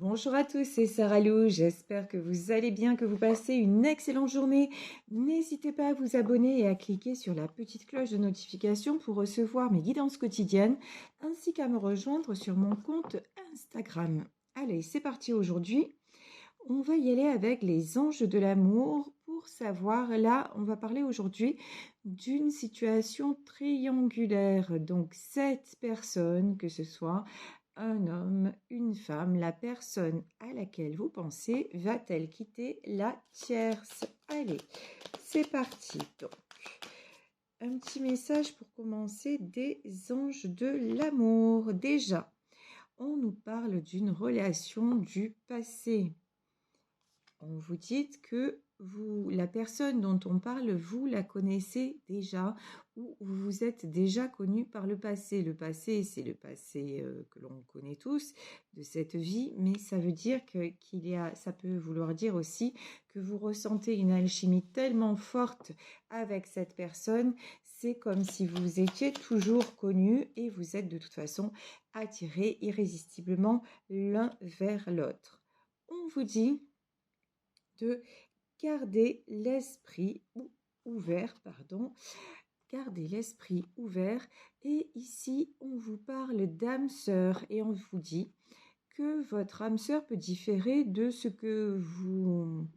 Bonjour à tous, c'est Sarah Lou. J'espère que vous allez bien, que vous passez une excellente journée. N'hésitez pas à vous abonner et à cliquer sur la petite cloche de notification pour recevoir mes guidances quotidiennes, ainsi qu'à me rejoindre sur mon compte Instagram. Allez, c'est parti aujourd'hui. On va y aller avec les anges de l'amour pour savoir, là, on va parler aujourd'hui d'une situation triangulaire. Donc, 7 personnes, que ce soit un homme, une femme, la personne à laquelle vous pensez va-t-elle quitter la tierce? Allez, c'est parti. Donc, un petit message pour commencer des anges de l'amour. Déjà, on nous parle d'une relation du passé. On vous dit que la personne dont on parle, vous la connaissez déjà ou vous vous êtes déjà connu par le passé. Le passé, c'est le passé que l'on connaît tous de cette vie, mais ça veut dire ça peut vouloir dire aussi que vous ressentez une alchimie tellement forte avec cette personne, c'est comme si vous étiez toujours connus et vous êtes de toute façon attirés irrésistiblement l'un vers l'autre. On vous dit de garder l'esprit ouvert, Gardez l'esprit ouvert. Et ici, on vous parle d'âme sœur et on vous dit que votre âme sœur peut différer de ce que vous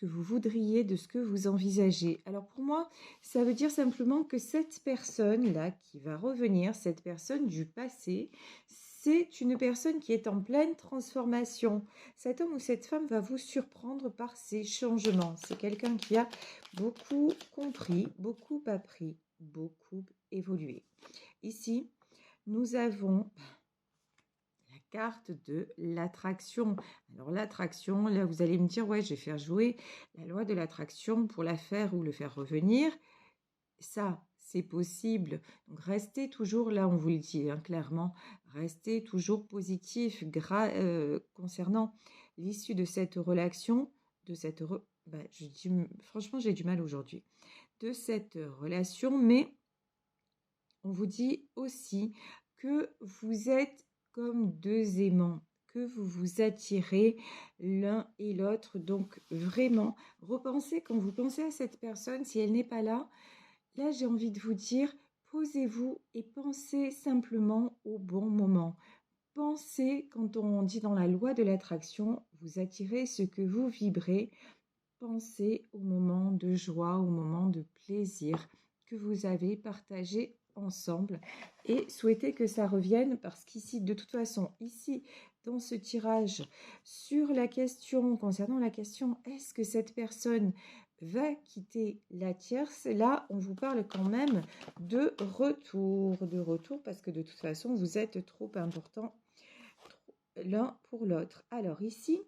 voudriez, de ce que vous envisagez. Alors pour moi, ça veut dire simplement que cette personne-là qui va revenir, cette personne du passé, c'est une personne qui est en pleine transformation. Cet homme ou cette femme va vous surprendre par ses changements. C'est quelqu'un qui a beaucoup compris, beaucoup appris, beaucoup évolué. Ici, nous avons la carte de l'attraction. Alors l'attraction, là vous allez me dire, ouais, je vais faire jouer la loi de l'attraction pour la faire ou le faire revenir. Ça, c'est possible. Donc restez toujours, là on vous le dit clairement, restez toujours positif concernant l'issue de cette relation, franchement j'ai du mal aujourd'hui, de cette relation, mais on vous dit aussi que vous êtes comme deux aimants, que vous vous attirez l'un et l'autre. Donc vraiment, repensez quand vous pensez à cette personne, si elle n'est pas là, là j'ai envie de vous dire, posez-vous et pensez simplement au bon moment. Pensez, quand on dit dans la loi de l'attraction, vous attirez ce que vous vibrez. Pensez au moment de joie, au moment de plaisir que vous avez partagé ensemble et souhaitez que ça revienne parce qu'ici, de toute façon, ici, dans ce tirage, sur la question, concernant la question, est-ce que cette personne va quitter la tierce? Là, on vous parle quand même de retour parce que de toute façon, vous êtes trop importants l'un pour l'autre. Alors ici,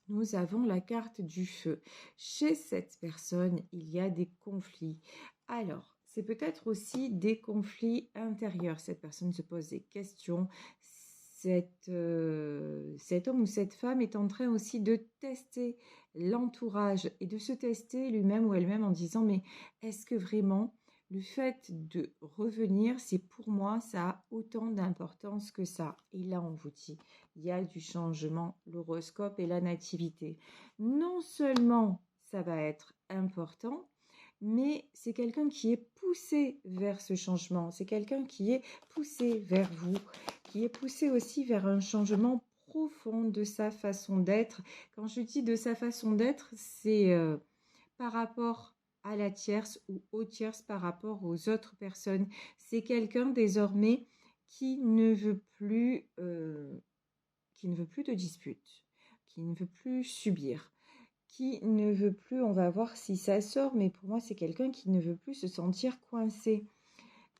nous avons la carte du feu. Chez cette personne, il y a des conflits. Alors, c'est peut-être aussi des conflits intérieurs. Cette personne se pose des questions. Cet homme ou cette femme est en train aussi de tester l'entourage et de se tester lui-même ou elle-même en disant, mais est-ce que vraiment le fait de revenir, c'est pour moi, ça a autant d'importance que ça. Et là, on vous dit, il y a du changement, l'horoscope et la nativité. Non seulement ça va être important, mais c'est quelqu'un qui est poussé vers ce changement. C'est quelqu'un qui est poussé vers vous, qui est poussé aussi vers un changement profond de sa façon d'être. Quand je dis de sa façon d'être, c'est par rapport à la tierce ou aux tierces par rapport aux autres personnes. C'est quelqu'un désormais qui ne veut plus de disputes, qui ne veut plus subir, qui ne veut plus, on va voir si ça sort, mais pour moi c'est quelqu'un qui ne veut plus se sentir coincé.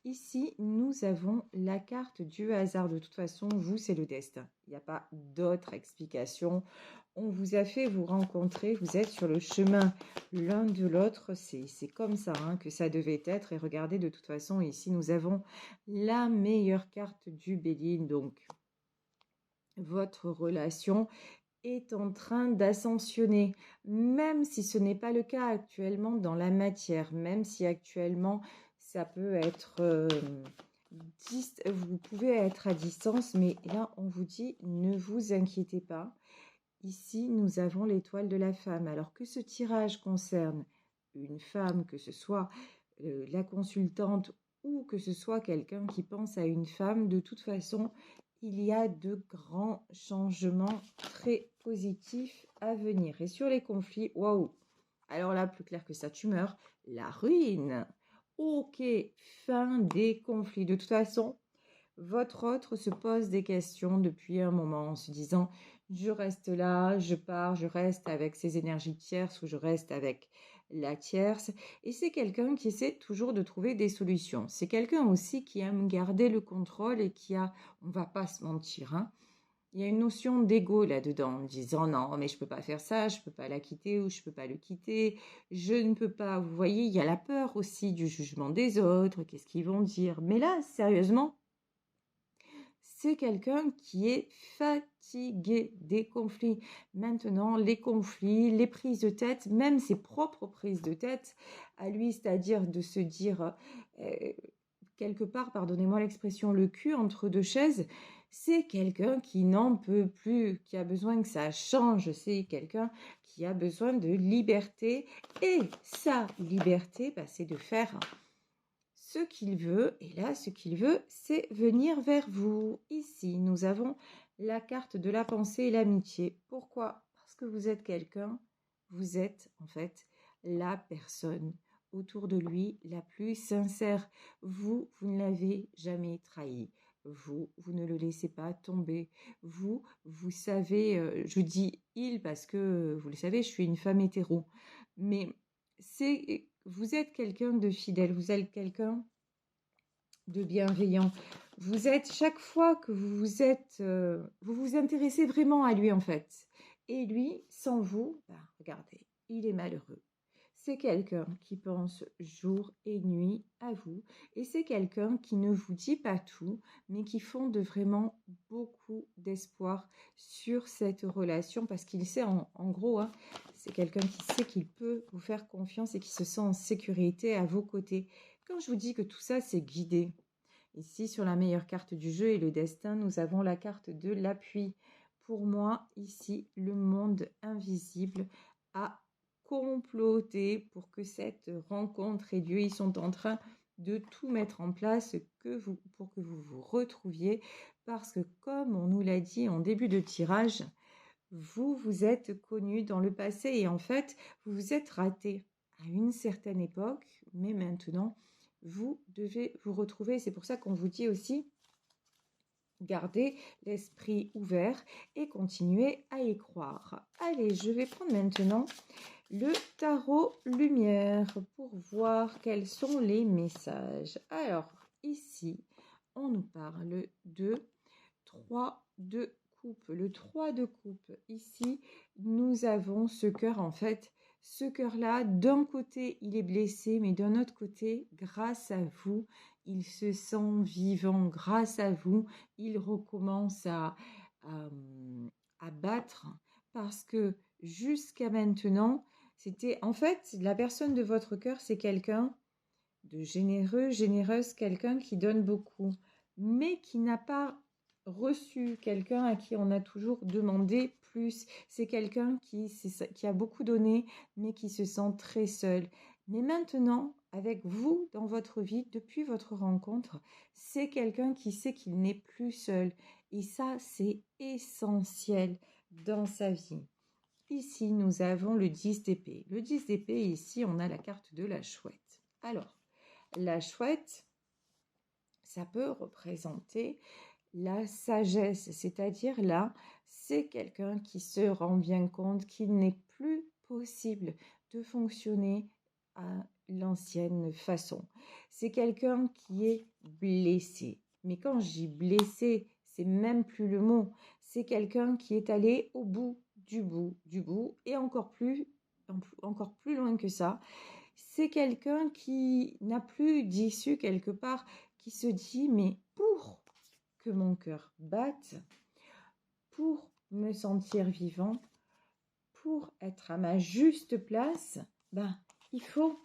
Ici, nous avons la carte du hasard. De toute façon, vous, c'est le destin. Il n'y a pas d'autre explication. On vous a fait vous rencontrer. Vous êtes sur le chemin l'un de l'autre. C'est comme ça que ça devait être. Et regardez, de toute façon, ici, nous avons la meilleure carte du Bélier. Donc, votre relation est en train d'ascensionner, même si ce n'est pas le cas actuellement dans la matière, même si actuellement ça peut être vous pouvez être à distance, mais là, on vous dit, ne vous inquiétez pas. Ici, nous avons l'étoile de la femme. Alors que ce tirage concerne une femme, que ce soit la consultante ou que ce soit quelqu'un qui pense à une femme, de toute façon, il y a de grands changements très positifs à venir. Et sur les conflits, waouh! Alors là, plus clair que ça, tu meurs. La ruine. Ok, fin des conflits. De toute façon, votre autre se pose des questions depuis un moment en se disant je reste là, je pars, je reste avec ces énergies tierces ou je reste avec la tierce. Et c'est quelqu'un qui essaie toujours de trouver des solutions. C'est quelqu'un aussi qui aime garder le contrôle et qui a, on va pas se mentir, hein, il y a une notion d'ego là-dedans, en disant non, mais je peux pas faire ça, je peux pas la quitter ou je peux pas le quitter, je ne peux pas. Vous voyez, il y a la peur aussi du jugement des autres, qu'est-ce qu'ils vont dire. Mais là, sérieusement, c'est quelqu'un qui est fatigué des conflits. Maintenant, les conflits, les prises de tête, même ses propres prises de tête à lui, c'est-à-dire de se dire euh, quelque part, pardonnez-moi l'expression, le cul entre deux chaises, c'est quelqu'un qui n'en peut plus, qui a besoin que ça change, c'est quelqu'un qui a besoin de liberté. Et sa liberté, bah, c'est de faire ce qu'il veut. Et là, ce qu'il veut, c'est venir vers vous. Ici, nous avons la carte de la pensée et l'amitié. Pourquoi? Parce que vous êtes quelqu'un, vous êtes en fait la personne autour de lui la plus sincère. Vous ne l'avez jamais trahi. Vous ne le laissez pas tomber. Vous savez, je dis il parce que, vous le savez, je suis une femme hétéro. Mais vous êtes quelqu'un de fidèle, vous êtes quelqu'un de bienveillant. Vous êtes, chaque fois que vous vous intéressez vraiment à lui en fait. Et lui, sans vous, bah, regardez, il est malheureux. C'est quelqu'un qui pense jour et nuit à vous. Et c'est quelqu'un qui ne vous dit pas tout, mais qui fonde vraiment beaucoup d'espoir sur cette relation parce qu'il sait, en gros, hein, c'est quelqu'un qui sait qu'il peut vous faire confiance et qui se sent en sécurité à vos côtés. Quand je vous dis que tout ça, c'est guidé, ici sur la meilleure carte du jeu et le destin, nous avons la carte de l'appui. Pour moi, ici, le monde invisible a comploté pour que cette rencontre ait lieu. Ils sont en train de tout mettre en place pour que vous vous retrouviez. Parce que comme on nous l'a dit en début de tirage, vous êtes connu dans le passé et en fait, vous vous êtes raté à une certaine époque, mais maintenant, vous devez vous retrouver. C'est pour ça qu'on vous dit aussi, gardez l'esprit ouvert et continuez à y croire. Allez, je vais prendre maintenant le tarot lumière pour voir quels sont les messages. Alors, ici, on nous parle de 3 de coupe. Le 3 de coupe, ici, nous avons ce cœur, en fait, ce cœur-là, d'un côté, il est blessé, mais d'un autre côté, grâce à vous, il se sent vivant. Grâce à vous, il recommence à, à battre parce que jusqu'à maintenant, c'était, en fait, la personne de votre cœur, c'est quelqu'un de généreux, généreuse, quelqu'un qui donne beaucoup, mais qui n'a pas reçu, quelqu'un à qui on a toujours demandé plus. C'est quelqu'un qui a beaucoup donné, mais qui se sent très seul. Mais maintenant, avec vous dans votre vie, depuis votre rencontre, c'est quelqu'un qui sait qu'il n'est plus seul. Et ça, c'est essentiel dans sa vie. Ici, nous avons le 10 d'épée. Le 10 d'épée, ici, on a la carte de la chouette. Alors, la chouette, ça peut représenter la sagesse, c'est-à-dire là, c'est quelqu'un qui se rend bien compte qu'il n'est plus possible de fonctionner à l'ancienne façon. C'est quelqu'un qui est blessé. Mais quand je dis blessé, c'est même plus le mot. C'est quelqu'un qui est allé au bout, du bout, et encore plus loin que ça. C'est quelqu'un qui n'a plus d'issue quelque part, qui se dit, mais pour que mon cœur batte, pour me sentir vivant, pour être à ma juste place, ben, il faut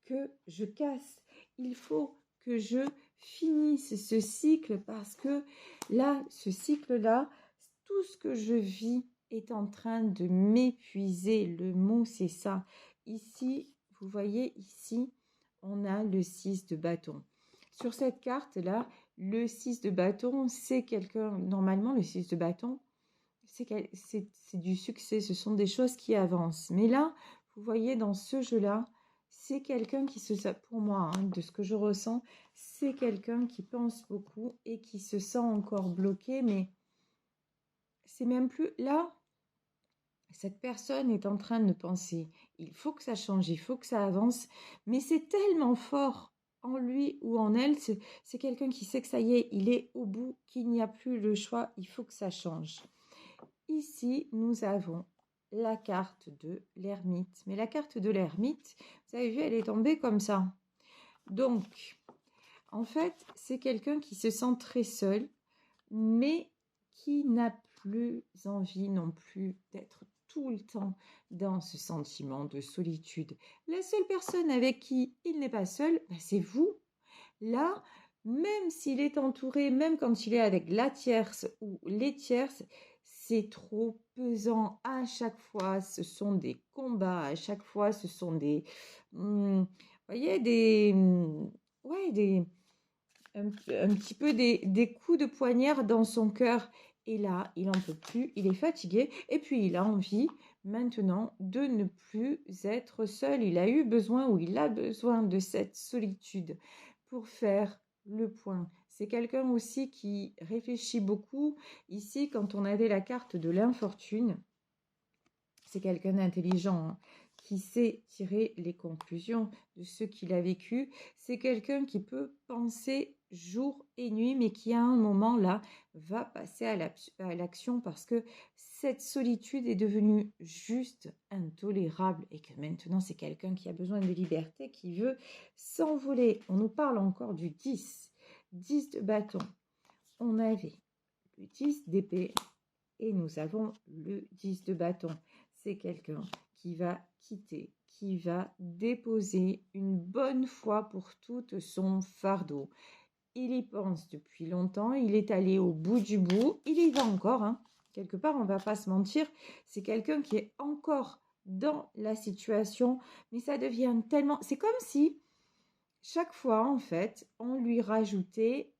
que je casse, il faut que je finisse ce cycle parce que là, ce cycle-là, tout ce que je vis est en train de m'épuiser. Le mot, c'est ça. Ici, vous voyez, ici, on a le 6 de bâton. Sur cette carte-là, le 6 de bâton, c'est quelqu'un, normalement, le 6 de bâton, c'est du succès, ce sont des choses qui avancent. Mais là, vous voyez, dans ce jeu-là, c'est quelqu'un qui pour moi, hein, de ce que je ressens, c'est quelqu'un qui pense beaucoup et qui se sent encore bloqué, mais c'est même plus là. Cette personne est en train de penser, il faut que ça change, il faut que ça avance, mais c'est tellement fort en lui ou en elle, c'est quelqu'un qui sait que ça y est, il est au bout, qu'il n'y a plus le choix, il faut que ça change. Ici, nous avons la carte de l'ermite. Mais la carte de l'ermite, vous avez vu, elle est tombée comme ça. Donc, en fait, c'est quelqu'un qui se sent très seul, mais qui n'a plus envie non plus d'être tout le temps dans ce sentiment de solitude. La seule personne avec qui il n'est pas seul, c'est vous. Là, même s'il est entouré, même quand il est avec la tierce ou les tierces, c'est trop pesant à chaque fois. Ce sont des combats, à chaque fois, ce sont vous voyez, un petit peu des coups de poignard dans son cœur. Et là, il n'en peut plus, il est fatigué et puis il a envie maintenant de ne plus être seul. Il a eu besoin ou il a besoin de cette solitude pour faire le point. C'est quelqu'un aussi qui réfléchit beaucoup. Ici, quand on avait la carte de l'infortune, c'est quelqu'un d'intelligent, hein, qui sait tirer les conclusions de ce qu'il a vécu. C'est quelqu'un qui peut penser jour et nuit, mais qui à un moment là va passer à l'action parce que cette solitude est devenue juste intolérable et que maintenant c'est quelqu'un qui a besoin de liberté, qui veut s'envoler. On nous parle encore du 10, 10 de bâton. On avait le 10 d'épée et nous avons le 10 de bâton. C'est quelqu'un qui va quitter, qui va déposer une bonne fois pour toutes son fardeau. Il y pense depuis longtemps, il est allé au bout du bout, il y va encore, hein. Quelque part, on ne va pas se mentir, c'est quelqu'un qui est encore dans la situation, mais ça devient tellement... C'est comme si, chaque fois, en fait, on lui rajoutait...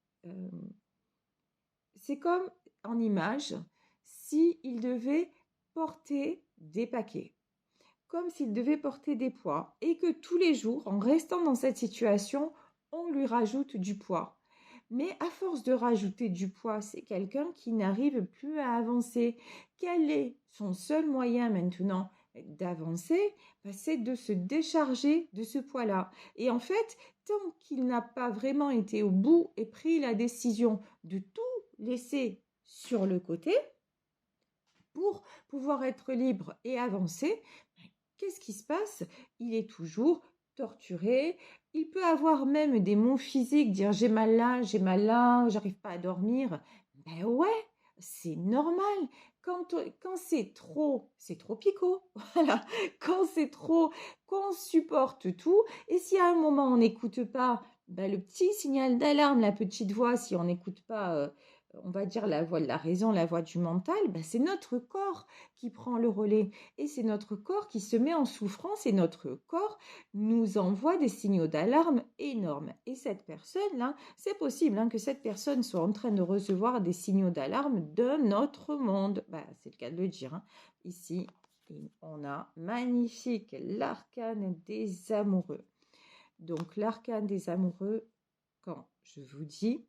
c'est comme, en image, s'il devait porter des paquets, comme s'il devait porter des poids, et que tous les jours, en restant dans cette situation, on lui rajoute du poids. Mais à force de rajouter du poids, c'est quelqu'un qui n'arrive plus à avancer. Quel est son seul moyen maintenant d'avancer? C'est de se décharger de ce poids-là. Et en fait, tant qu'il n'a pas vraiment été au bout et pris la décision de tout laisser sur le côté pour pouvoir être libre et avancer, qu'est-ce qui se passe? Il est toujours torturé. Il peut avoir même des maux physiques, dire j'ai mal là, j'arrive pas à dormir. Ben ouais, c'est normal. Quand c'est trop picot. Voilà. Quand c'est trop, qu'on supporte tout. Et si à un moment on n'écoute pas le petit signal d'alarme, la petite voix, si on n'écoute pas, on va dire la voix de la raison, la voix du mental, c'est notre corps qui prend le relais. Et c'est notre corps qui se met en souffrance et notre corps nous envoie des signaux d'alarme énormes. Et cette personne-là, c'est possible que cette personne soit en train de recevoir des signaux d'alarme d'un autre monde. C'est le cas de le dire. Hein. Ici, on a magnifique l'arcane des amoureux. Donc l'arcane des amoureux, quand je vous dis,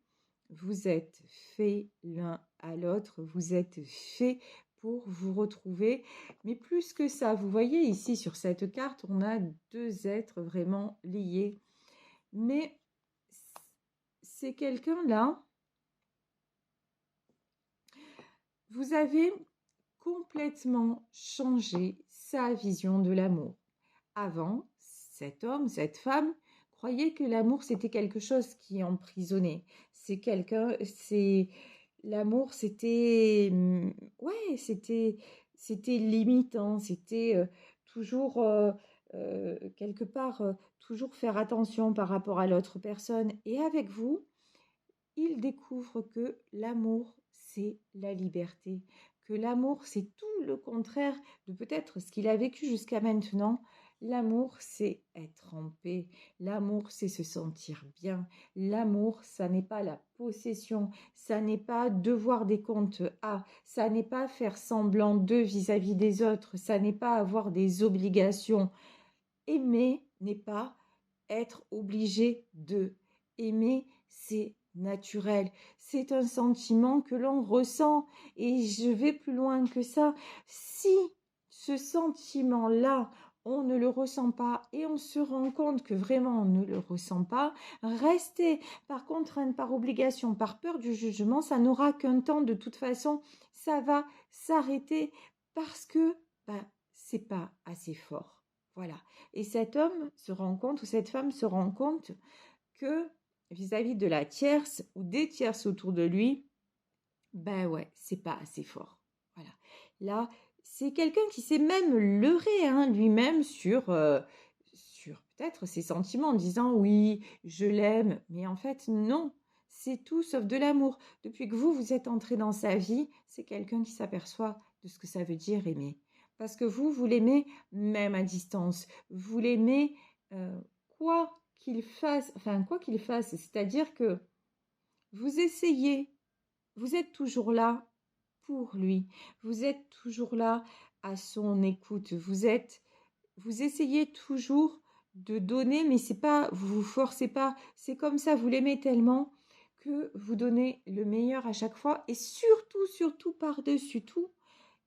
vous êtes faits l'un à l'autre, vous êtes faits pour vous retrouver. Mais plus que ça, vous voyez ici sur cette carte, on a deux êtres vraiment liés. Mais c'est quelqu'un-là, vous avez complètement changé sa vision de l'amour. Avant, cet homme, cette femme, croyait que l'amour c'était quelque chose qui emprisonnait. L'amour c'était c'était limitant, c'était toujours quelque part toujours faire attention par rapport à l'autre personne. Et avec vous, il découvre que l'amour, c'est la liberté, que l'amour, c'est tout le contraire de peut-être ce qu'il a vécu jusqu'à maintenant. L'amour, c'est être en paix. L'amour, c'est se sentir bien. L'amour, ça n'est pas la possession. Ça n'est pas devoir des comptes à. Ça n'est pas faire semblant de vis-à-vis des autres. Ça n'est pas avoir des obligations. Aimer n'est pas être obligé de. Aimer, c'est naturel. C'est un sentiment que l'on ressent. Et je vais plus loin que ça. Si ce sentiment-là, on ne le ressent pas et on se rend compte que vraiment on ne le ressent pas, rester par contrainte, par obligation, par peur du jugement, ça n'aura qu'un temps. De toute façon, ça va s'arrêter parce que c'est pas assez fort. Voilà. Et cet homme se rend compte, ou cette femme se rend compte que vis-à-vis de la tierce ou des tierces autour de lui, ouais, c'est pas assez fort. Voilà. Là, c'est quelqu'un qui s'est même leurré lui-même sur peut-être ses sentiments en disant oui, je l'aime, mais en fait non, c'est tout sauf de l'amour. Depuis que vous êtes entré dans sa vie, c'est quelqu'un qui s'aperçoit de ce que ça veut dire aimer. Parce que vous l'aimez même à distance. Vous l'aimez quoi qu'il fasse, c'est-à-dire que vous essayez, vous êtes toujours là pour lui. Vous êtes toujours là à son écoute. Vous essayez toujours de donner, mais c'est pas, vous vous forcez pas. C'est comme ça, vous l'aimez tellement que vous donnez le meilleur à chaque fois. Et surtout, par-dessus tout,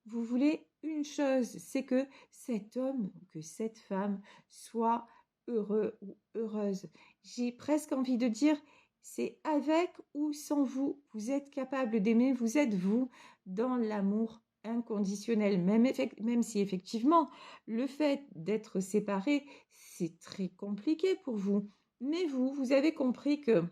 vous voulez une chose, c'est que cet homme, que cette femme soit heureux ou heureuse. J'ai presque envie de dire, c'est avec ou sans vous. Vous êtes capable d'aimer, vous êtes vous dans l'amour inconditionnel, même si effectivement le fait d'être séparé, c'est très compliqué pour vous. Mais vous avez compris que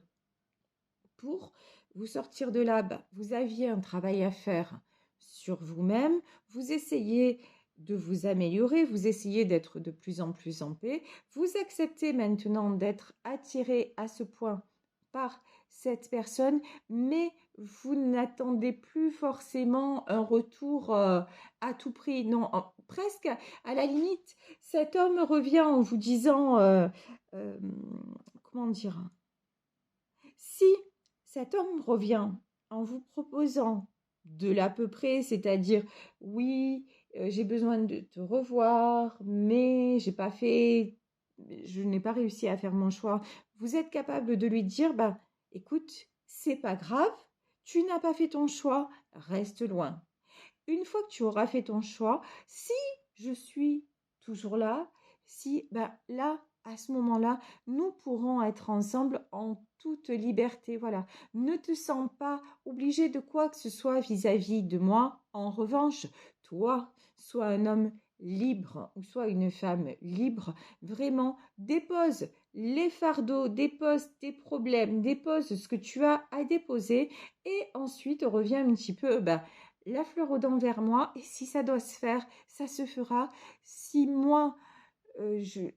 pour vous sortir de là, vous aviez un travail à faire sur vous-même, vous essayez de vous améliorer, vous essayez d'être de plus en plus en paix, vous acceptez maintenant d'être attiré à ce point par cette personne, mais vous n'attendez plus forcément un retour à tout prix. Non, presque à la limite, cet homme revient en vous disant, comment dire, si cet homme revient en vous proposant de l'à peu près, c'est-à-dire oui, j'ai besoin de te revoir, mais je n'ai pas réussi à faire mon choix. Vous êtes capable de lui dire, écoute, c'est pas grave, tu n'as pas fait ton choix, reste loin. Une fois que tu auras fait ton choix, si je suis toujours là, si là, à ce moment-là, nous pourrons être ensemble en toute liberté. Voilà. Ne te sens pas obligé de quoi que ce soit vis-à-vis de moi. En revanche, toi, sois un homme libre ou soit une femme libre. Vraiment, dépose les fardeaux, dépose tes problèmes, dépose ce que tu as à déposer et ensuite reviens un petit peu la fleur aux dents vers moi, et si ça doit se faire, ça se fera. Si moi,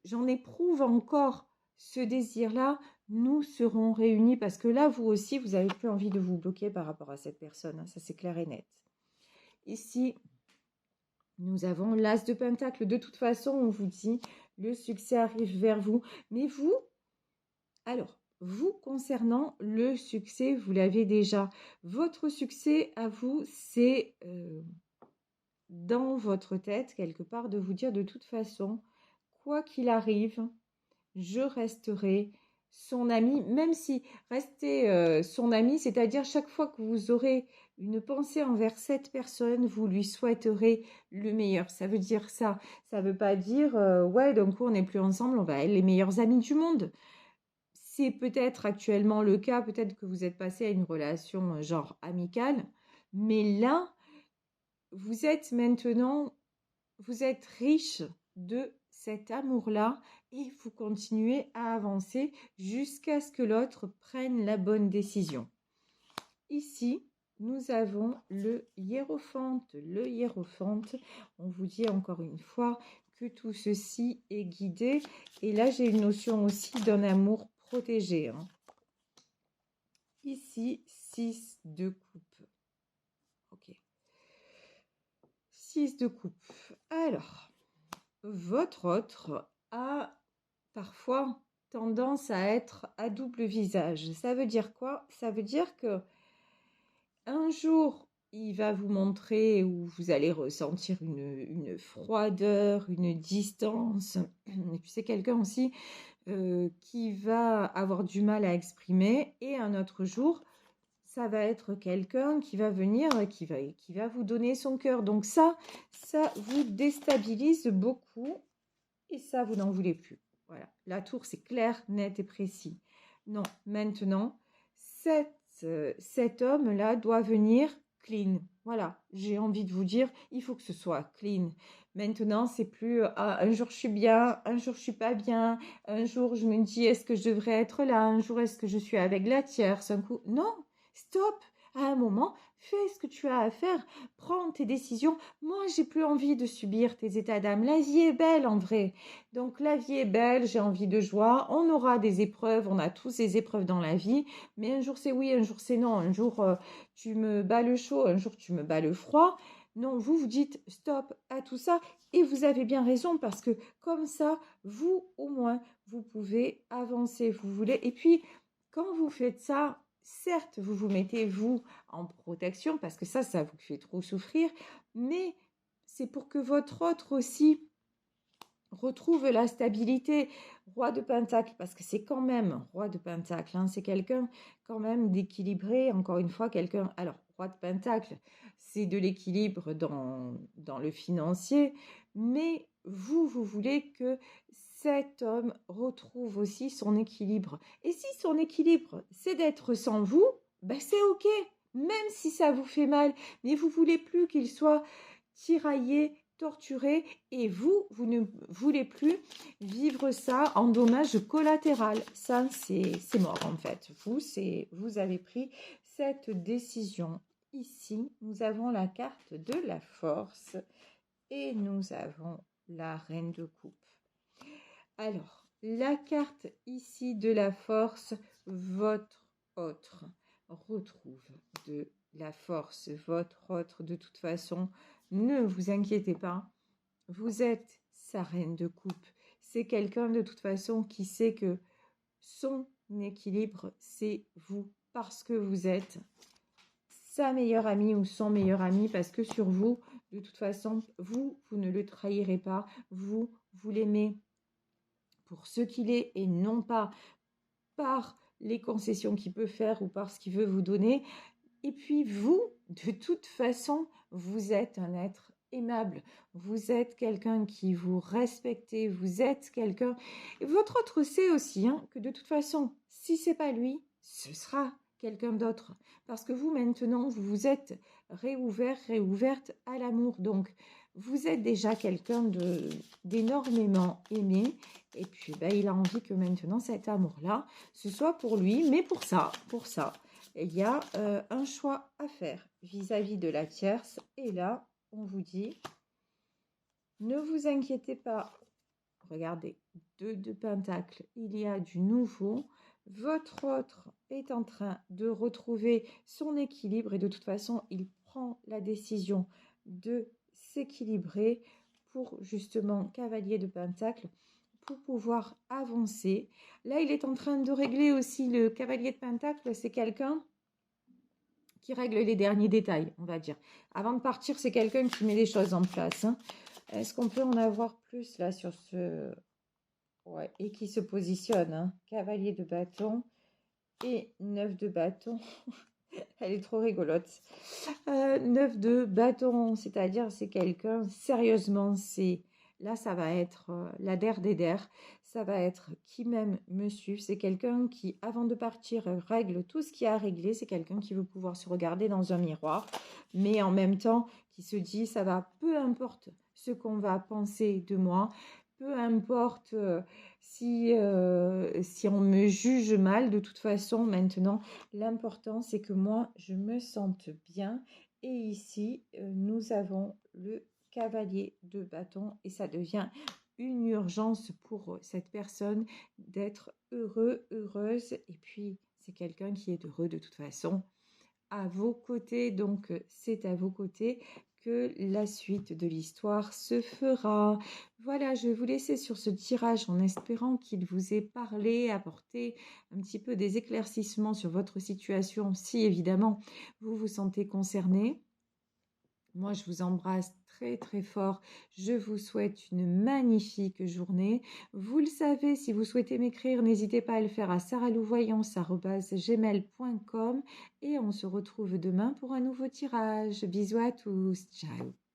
j'en éprouve encore ce désir-là, nous serons réunis, parce que là, vous aussi, vous n'avez plus envie de vous bloquer par rapport à cette personne, ça c'est clair et net. Ici, nous avons l'As de Pentacle. De toute façon, on vous dit, le succès arrive vers vous, mais vous, alors, vous concernant le succès, vous l'avez déjà. Votre succès à vous, c'est dans votre tête, quelque part, de vous dire de toute façon, quoi qu'il arrive, je resterai son ami, même si rester son ami, c'est-à-dire chaque fois que vous aurez une pensée envers cette personne, vous lui souhaiterez le meilleur. Ça veut dire ça. Ça veut pas dire, ouais, d'un coup, on n'est plus ensemble, on va être les meilleurs amis du monde. C'est peut-être actuellement le cas, peut-être que vous êtes passé à une relation genre amicale, mais là, vous êtes maintenant, vous êtes riche de cet amour-là et vous continuez à avancer jusqu'à ce que l'autre prenne la bonne décision. Ici, nous avons le hiérophante. Le hiérophante, on vous dit encore une fois que tout ceci est guidé. Et là, j'ai une notion aussi d'un amour protégé. ici 6 de coupe. Ok. 6 de coupe. Alors, votre autre a parfois tendance à être à double visage. Ça veut dire quoi? Ça veut dire que un jour, il va vous montrer où vous allez ressentir une froideur, une distance. Et puis c'est quelqu'un aussi qui va avoir du mal à exprimer. Et un autre jour, ça va être quelqu'un qui va venir, qui va vous donner son cœur. Donc ça vous déstabilise beaucoup et ça, vous n'en voulez plus. Voilà, la tour, c'est clair, net et précis. Non, maintenant, cet homme-là doit venir clean. Voilà, j'ai envie de vous dire, il faut que ce soit clean. Maintenant, c'est plus un jour je suis bien, un jour je suis pas bien, un jour je me dis est-ce que je devrais être là, un jour est-ce que je suis avec la tierce, un coup. Non, stop. À un moment, fais ce que tu as à faire, prends tes décisions. Moi, j'ai plus envie de subir tes états d'âme. La vie est belle en vrai. Donc la vie est belle, j'ai envie de joie. On aura des épreuves, on a tous des épreuves dans la vie, mais un jour c'est oui, un jour c'est non. Un jour tu me bats le chaud, un jour tu me bats le froid. Non, vous dites stop à tout ça et vous avez bien raison parce que comme ça, vous au moins, vous pouvez avancer, vous voulez. Et puis, quand vous faites ça, certes, vous vous mettez vous en protection parce que ça vous fait trop souffrir, mais c'est pour que votre autre aussi retrouve la stabilité. Roi de Pentacle, parce que c'est quand même Roi de Pentacle, hein, c'est quelqu'un quand même d'équilibré, encore une fois, quelqu'un... Alors, Roi de Pentacle, c'est de l'équilibre dans le financier, mais vous voulez que cet homme retrouve aussi son équilibre. Et si son équilibre, c'est d'être sans vous, ben c'est ok, même si ça vous fait mal, mais vous voulez plus qu'il soit tiraillé, torturé, et vous ne voulez plus vivre ça en dommage collatéral. Ça, c'est mort en fait. Vous avez pris cette décision. Ici, nous avons la carte de la force et nous avons la reine de coupe. Alors, la carte ici de la force, votre autre retrouve de la force. Votre autre, de toute façon, ne vous inquiétez pas, vous êtes sa reine de coupe. C'est quelqu'un de toute façon qui sait que son équilibre, c'est vous, parce que vous êtes sa meilleure amie ou son meilleur ami, parce que sur vous, de toute façon, vous ne le trahirez pas, vous l'aimez pour ce qu'il est et non pas par les concessions qu'il peut faire ou par ce qu'il veut vous donner. Et puis vous, de toute façon, vous êtes un être aimable, vous êtes quelqu'un qui vous respecte, vous êtes quelqu'un... Votre autre sait aussi que de toute façon, si c'est pas lui, ce sera quelqu'un d'autre. Parce que vous, maintenant, vous vous êtes réouverte à l'amour. Donc, vous êtes déjà quelqu'un d'énormément aimé. Et puis, il a envie que maintenant, cet amour-là, ce soit pour lui, mais pour ça. Il y a un choix à faire vis-à-vis de la tierce. Et là, on vous dit, ne vous inquiétez pas. Regardez, 2 de Pentacle, il y a du nouveau. Votre autre est en train de retrouver son équilibre et de toute façon, il prend la décision de s'équilibrer pour justement Cavalier de Pentacle, pour pouvoir avancer. Là, il est en train de régler aussi le Cavalier de Pentacle, c'est quelqu'un qui règle les derniers détails, on va dire. Avant de partir, c'est quelqu'un qui met les choses en place. Est-ce qu'on peut en avoir plus là sur ce... Ouais, et qui se positionne. Cavalier de bâton et 9 de bâton. Elle est trop rigolote. 9 de bâton, c'est-à-dire c'est quelqu'un, sérieusement, c'est... Là, ça va être la der des der. Ça va être qui m'aime me suivre. C'est quelqu'un qui, avant de partir, règle tout ce qu'il y a à régler. C'est quelqu'un qui veut pouvoir se regarder dans un miroir, mais en même temps, qui se dit, ça va, peu importe ce qu'on va penser de moi, peu importe si on me juge mal, de toute façon, maintenant, l'important, c'est que moi, je me sente bien. Et ici, nous avons le cavalier de bâton et ça devient une urgence pour cette personne d'être heureuse. Et puis, C'est quelqu'un qui est heureux de toute façon à vos côtés. Donc, c'est à vos côtés que la suite de l'histoire se fera. Voilà, je vais vous laisser sur ce tirage en espérant qu'il vous ait parlé, apporté un petit peu des éclaircissements sur votre situation, si évidemment vous vous sentez concerné. Moi, je vous embrasse très très fort. Je vous souhaite une magnifique journée. Vous le savez, si vous souhaitez m'écrire, n'hésitez pas à le faire à saralouvoyance@gmail.com et on se retrouve demain pour un nouveau tirage. Bisous à tous. Ciao.